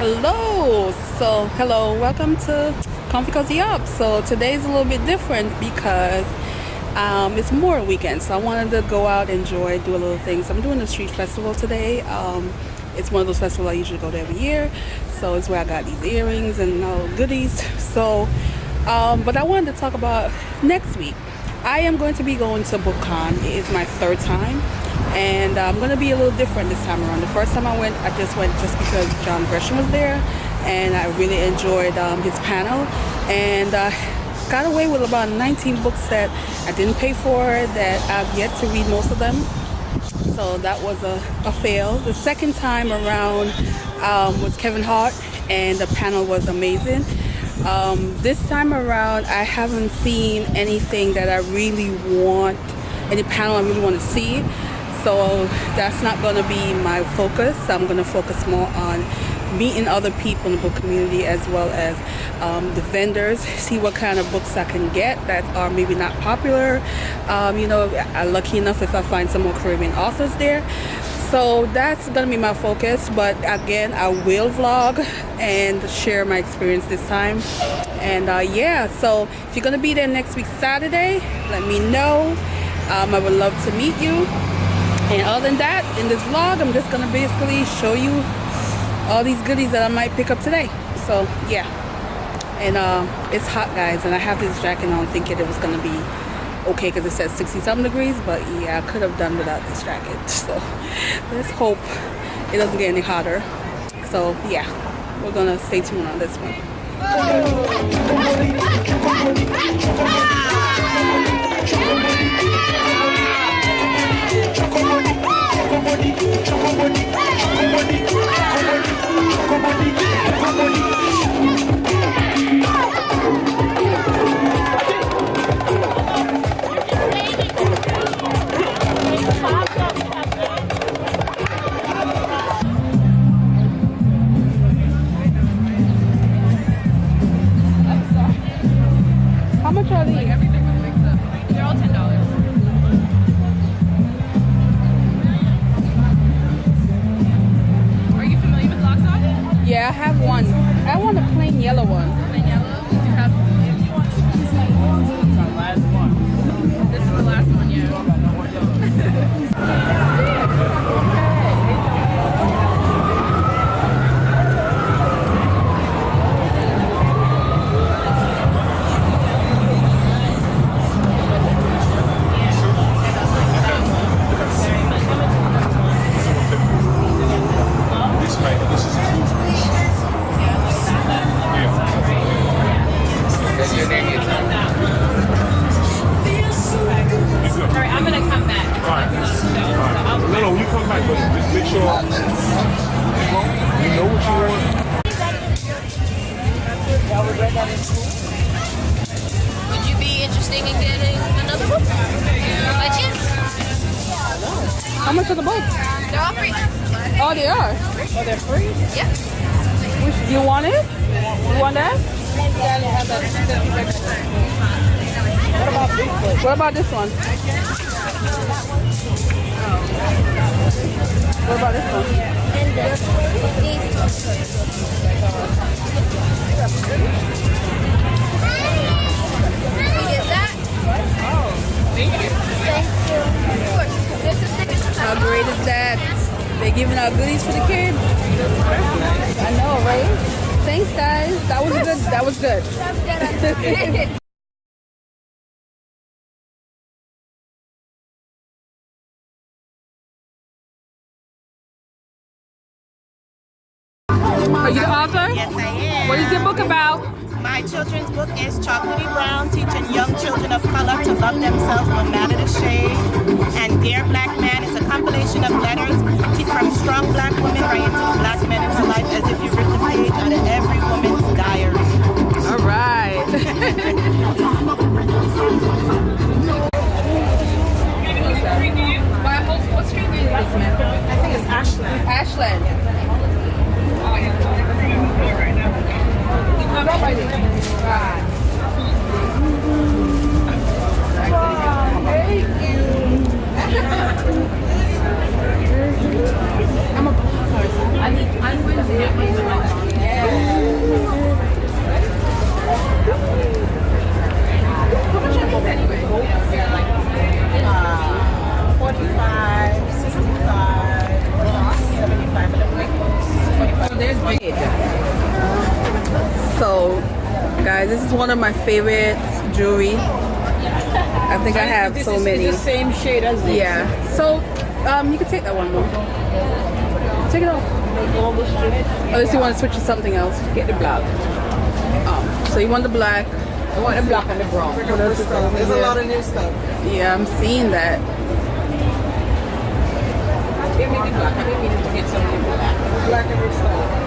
Hello. Hello. Welcome to Comfy Cozy Up. So today's a little bit different because it's Memorial Weekend. So I wanted to go out, enjoy, do a little thing. So I'm doing the street festival today. It's one of those festivals I usually go to every year. So it's where I got these earrings and all goodies. So, but I wanted to talk about next week. I am going to be going to BookCon. It is my third time. And I'm going to be a little different this time around. The first time I just went just because John Grisham was there, and I really enjoyed his panel, and got away with about 19 books that I didn't pay for, that I've yet to read most of them. So that was a fail. The second time around was Kevin Hart, and the panel was amazing. This time around, I haven't seen anything that I really want, any panel I really want to see. So that's not going to be my focus. I'm going to focus more on meeting other people in the book community, as well as the vendors, see what kind of books I can get that are maybe not popular. I'm lucky enough if I find some more Caribbean authors there. So that's going to be my focus. But again, I will vlog and share my experience this time. And so if you're going to be there next week Saturday, let me know. I would love to meet you. And other than that, in this vlog, I'm just going to basically show you all these goodies that I might pick up today. So, yeah. And it's hot, guys. And I have this jacket on thinking it was going to be okay because it says 60-something degrees. But, yeah, I could have done without this jacket. So, let's hope it doesn't get any hotter. So, yeah. We're going to stay tuned on this one. How much are these? Everything was mixed up. They're all $10. Are you familiar with Lockstock? Yeah, I have one. I want a plain yellow one. Plain yellow? Do you have? If you want, this is the last one. This is the last one, yeah. Alright, I'm gonna come back. No, you come back, but just make sure you know what you want. Would you be interested in getting another book? By chance? How much are the books? They're all free. Oh, they are. Oh, they're free? Yeah. Which, you want it? You want that? What about this one? What about this one? Is that? Thank you. Of course. This is How great is that? They're giving out goodies for the kids. I know, right? Thanks, guys. That was good. That was good. Are you the author? Yes, I am. What is your book about? My children's book is Chocolatey Brown, teaching young children of color to love themselves no matter the shade. And Dear Black Man is a compilation of letters from strong black women writing to black men in her life, as if you ripped a page out of every woman's diary. All right. What street is this, man? I think it's Ashland. Ashland. Thank you. I'm a guys, this is one of my favorite jewelry. I think I have so many. It's the same shade as this. Yeah. So, you can take that one more. Take it off. Unless you want to switch to something else. Get the black. So you want the black. I want the black and the brown. There's a lot of new stuff. Yeah, I'm seeing that. Give me the black. I didn't mean to get some new black. Black and new stuff.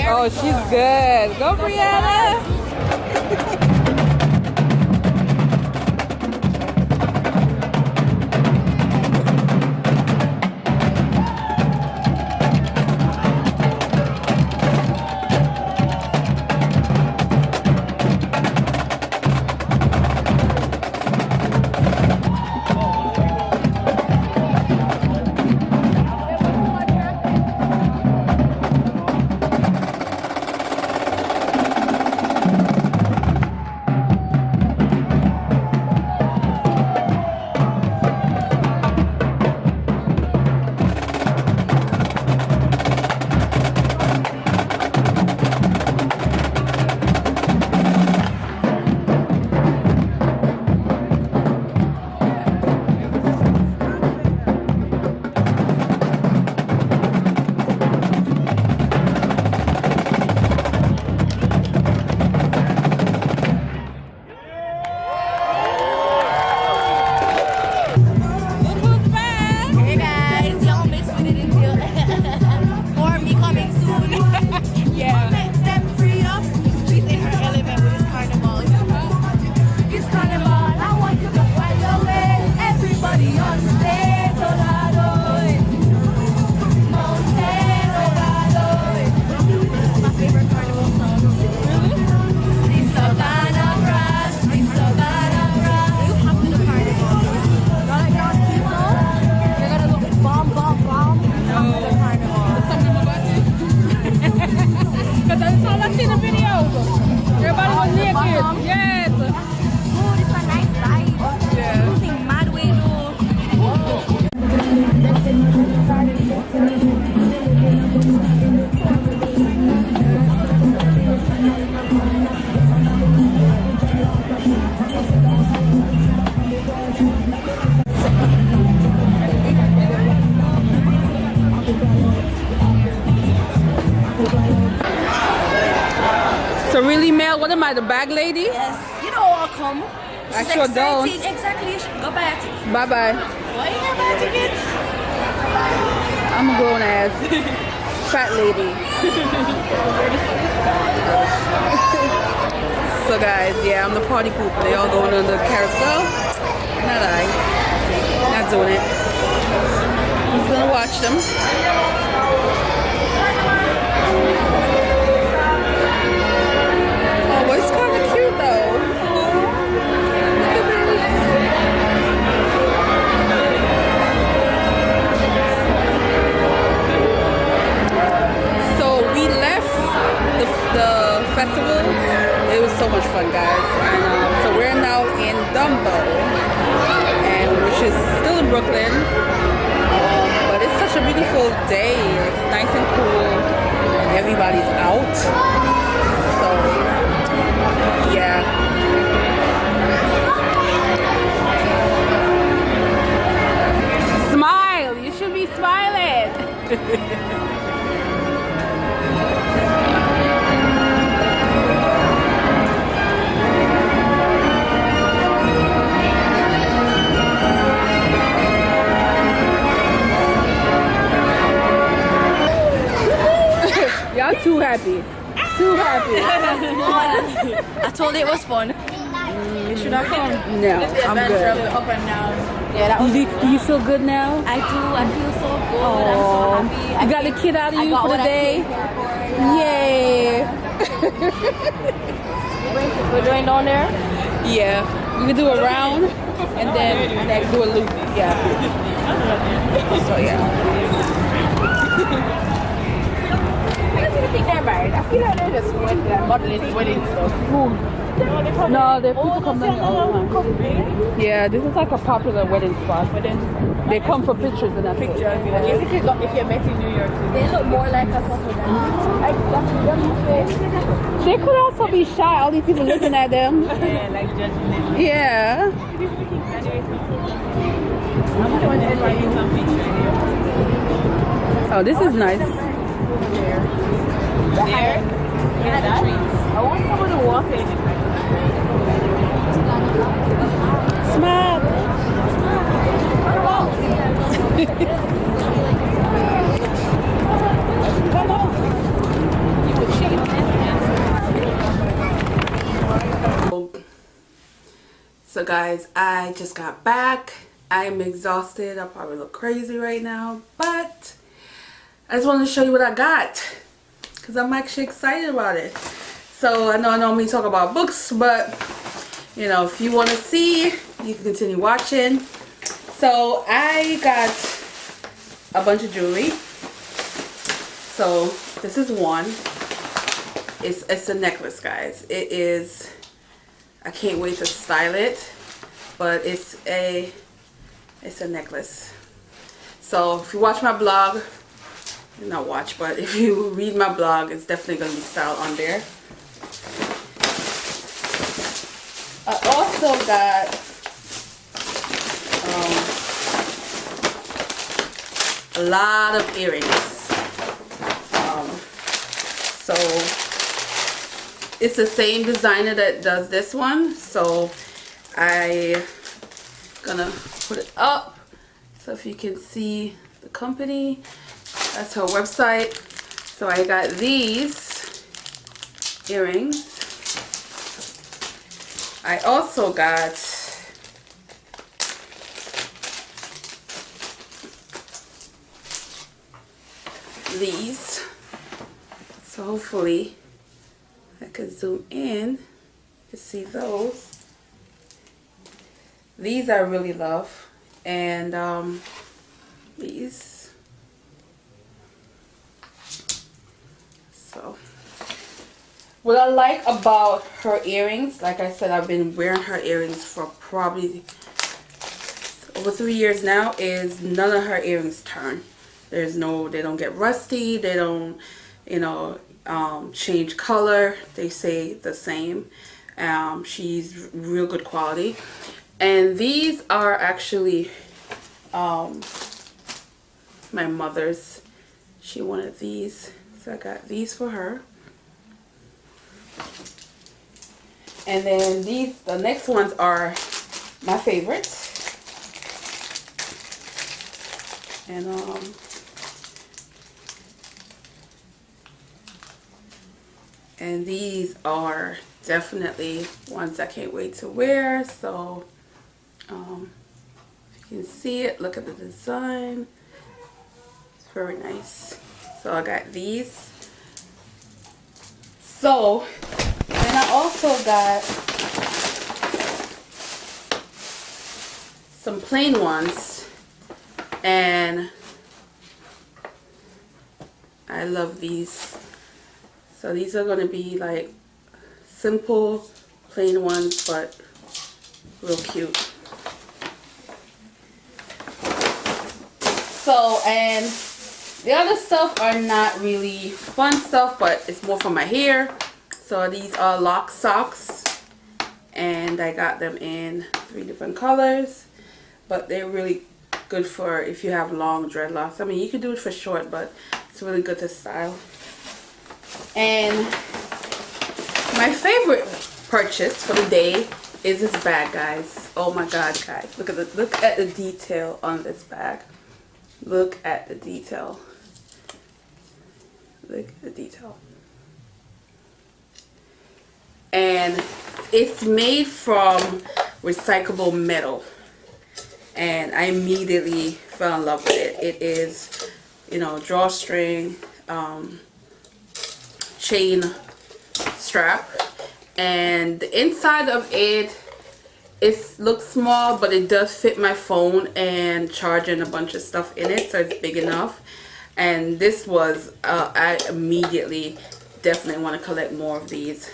Oh, she's good. Go, Brianna. Hey guys, y'all mixed with it until or me coming soon. Yeah. Let them free up. She's in her element with this carnival. It's carnival. I want you to find your way. Everybody on stage. Mountain, my favorite carnival song. The Savannah Grass, the Savannah Grass. You have to the carnival. Like Don Quixote, you're gonna look bomb, bomb, bomb. The carnival. Because that's all I see in the video. Everybody was naked. Yes. Dude, it's a nice life. Yeah. Losing mad way, dude. So really, Mel, what am I, the bag lady? Yes. You know I'll come. I She's sure don't. excited. Exactly. You should go buy a ticket. Bye-bye. Why you gonna buy a ticket? I'm a grown ass fat lady. So guys, yeah, I'm the party pooper. They all going on the carousel. Not I. Not doing it. I'm just gonna watch them. Oh, well, it's kind of cute though. Look at this. So we left the festival. It was so much fun, guys. And so we're now in Dumbo, and which is still in Brooklyn. But it's such a beautiful day. It's nice and cool. Everybody's out. So yeah. Smile. You should be smiling. Y'all too happy. Too happy. I told you it was fun. You should have come. No, The I'm adventure of good. the up and down. Yeah, that was. Do you feel good now? I do. I feel so good. Oh, I'm so happy. you got the kid out of I you got for the what I day? came here for. Yay. We're going down there. Yeah. We can do a round and then do a loop. Yeah. So yeah. I think they're married. I feel like they're just went to that modeling wedding stuff. No, the people come down here all the time. Yeah, this is like a popular wedding spot. They come for pictures and that's it. If you met in New York City. They look more like a couple than They could also be shy, all these people looking at them. Yeah, like judging them. Yeah. I'm going to invite you some picture Oh, this is nice. there. Yeah, the trees. I want someone to walk in. Smile. So guys, I just got back. I'm exhausted. I probably look crazy right now, but I just wanted to show you what I got because I'm actually excited about it. So I know I normally talk about books, but you know, if you want to see, you can continue watching. So I got a bunch of jewelry. So this is one. It's a necklace, guys. It is, I can't wait to style it, but it's a necklace. So if you watch my blog, not watch, but if you read my blog, it's definitely going to be styled on there. I also got a lot of earrings. So it's the same designer that does this one, so I gonna put it up so if you can see the company. That's her website. So I got these earrings. I also got these. So hopefully I can zoom in to see those. These I really love, and these. So what I like about her earrings, like I said, I've been wearing her earrings for probably over 3 years now, is none of her earrings turn. They don't get rusty, they don't, you know, change color. They stay the same. She's real good quality. And these are actually my mother's. She wanted these, so I got these for her. And then these, the next ones are my favorites. And these are definitely ones I can't wait to wear. So if you can see it, look at the design. It's very nice. So I got these. So, and I also got some plain ones, and I love these. So these are going to be like simple plain ones, but real cute. So, and the other stuff are not really fun stuff, but it's more for my hair. So these are lock socks, and I got them in 3 different colors, but they're really good for if you have long dreadlocks. I mean, you can do it for short, but it's really good to style. And my favorite purchase for the day is this bag, guys. Oh my god, guys, look at the detail on this bag. Look at the detail. Look at the detail. And it's made from recyclable metal, and I immediately fell in love with it. It is, you know, drawstring, chain strap, and the inside of it looks small, but it does fit my phone and charging a bunch of stuff in it, so it's big enough. And this was I immediately definitely want to collect more of these.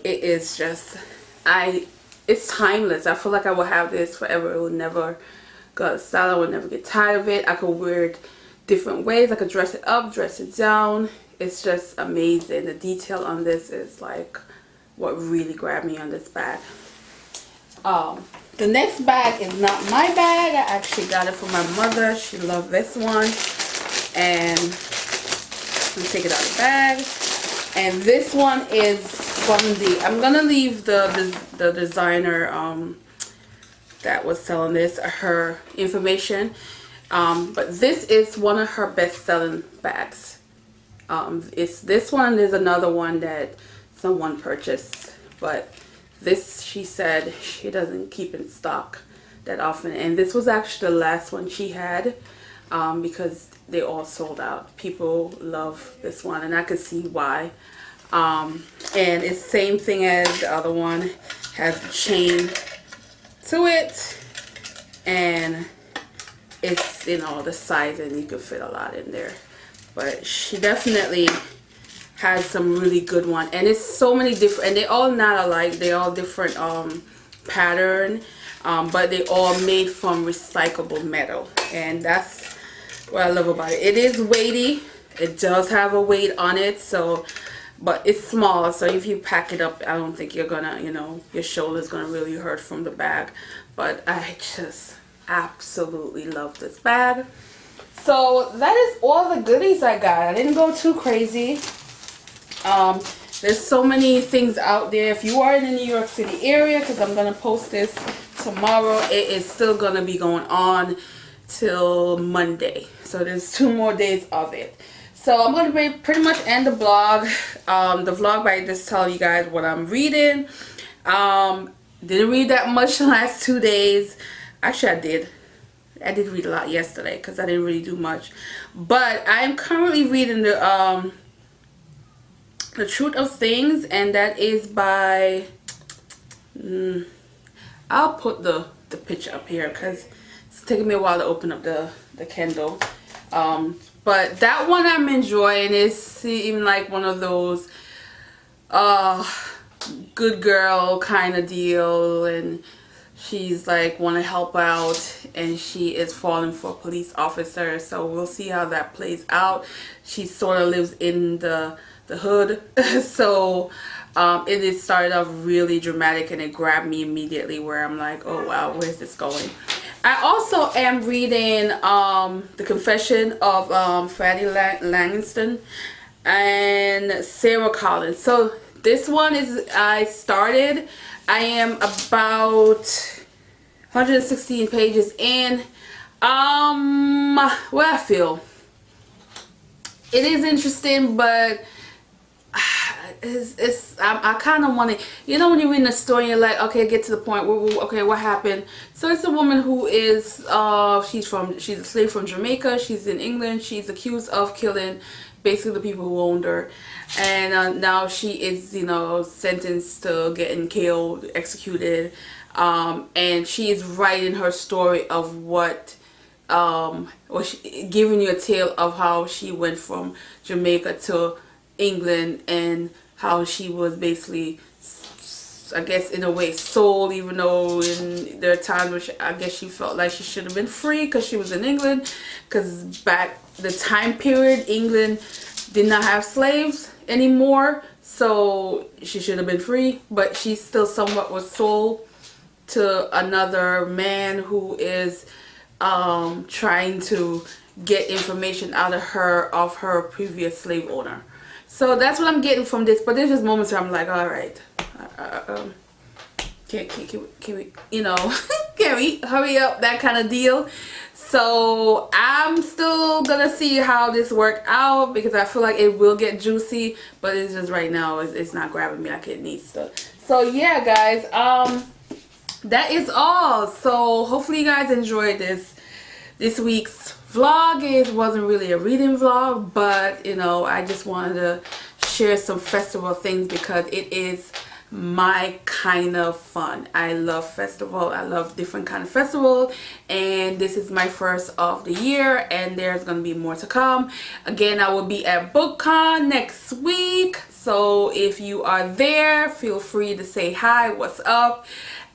it is just, it's timeless. I feel like I will have this forever. It will never go out of style. I will never get tired of it. I could wear it different ways. I could dress it up, dress it down. It's just amazing. The detail on this is like what really grabbed me on this bag. The next bag is not my bag. I actually got it from my mother. She loved this one. And let me take it out of the bag. And this one is from the, I'm gonna leave the designer that was selling this, her information. But this is one of her best-selling bags. It's this one. There's another one that someone purchased, but this, she said, she doesn't keep in stock that often. And this was actually the last one she had, because they all sold out. People love this one, and I could see why. And it's same thing as the other one. Has a chain to it, and it's, you know, the size, and you could fit a lot in there. But she definitely has some really good one, and it's so many different, and they all not alike. They all different pattern, but they all made from recyclable metal, and that's what I love about it. It is weighty. It does have a weight on it, so, but it's small, so if you pack it up, I don't think you're gonna, you know, your shoulder's gonna really hurt from the bag. But I just absolutely love this bag. So that is all the goodies I got. I didn't go too crazy. There's so many things out there. If you are in the New York City area, because I'm gonna post this tomorrow, it is still gonna be going on till Monday. So there's 2 more days of it. So I'm going to pretty much end the vlog. The vlog by just telling you guys what I'm reading. Didn't read that much the last 2 days. Actually, I did. I did read a lot yesterday because I didn't really do much. But I'm currently reading the Truth of Things, and that is by... I'll put the picture up here because it's taking me a while to open up the Kindle. But that one I'm enjoying. It's even like one of those good girl kind of deal, and she's like want to help out, and she is falling for a police officer. So we'll see how that plays out. She sort of lives in the hood, so it is started off really dramatic, and it grabbed me immediately where I'm like, oh wow, where's this going? I also am reading The Confession of Freddie Langston and Sarah Collins. So this one is, I started, I am about 116 pages in. What I feel, it is interesting, but I kind of want to, you know, when you're reading a story, you're like, okay, get to the point. Okay, what happened? So it's a woman who is, she's a slave from Jamaica. She's in England. She's accused of killing basically the people who owned her, and now she is, you know, sentenced to getting killed, executed, and she is writing her story of what, giving you a tale of how she went from Jamaica to England, and how she was basically, I guess in a way, sold, even though in their time which I guess she felt like she should have been free because she was in England, because back the time period England did not have slaves anymore, so she should have been free, but she still somewhat was sold to another man who is trying to get information out of her previous slave owner. So that's what I'm getting from this. But there's just moments where I'm like, all right, can we, you know, can we hurry up, that kind of deal. So I'm still gonna see how this worked out, because I feel like it will get juicy, but it's just right now it's not grabbing me like it needs to. So yeah, guys, that is all. So hopefully you guys enjoyed this week's vlog. It wasn't really a reading vlog, but you know, I just wanted to share some festival things because it is my kind of fun. I love festival. I love different kind of festival, and this is my first of the year, and there's gonna be more to come. Again, I will be at BookCon next week, so if you are there, feel free to say hi, what's up.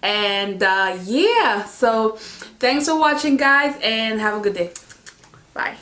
And yeah, so thanks for watching, guys, and have a good day. Bye.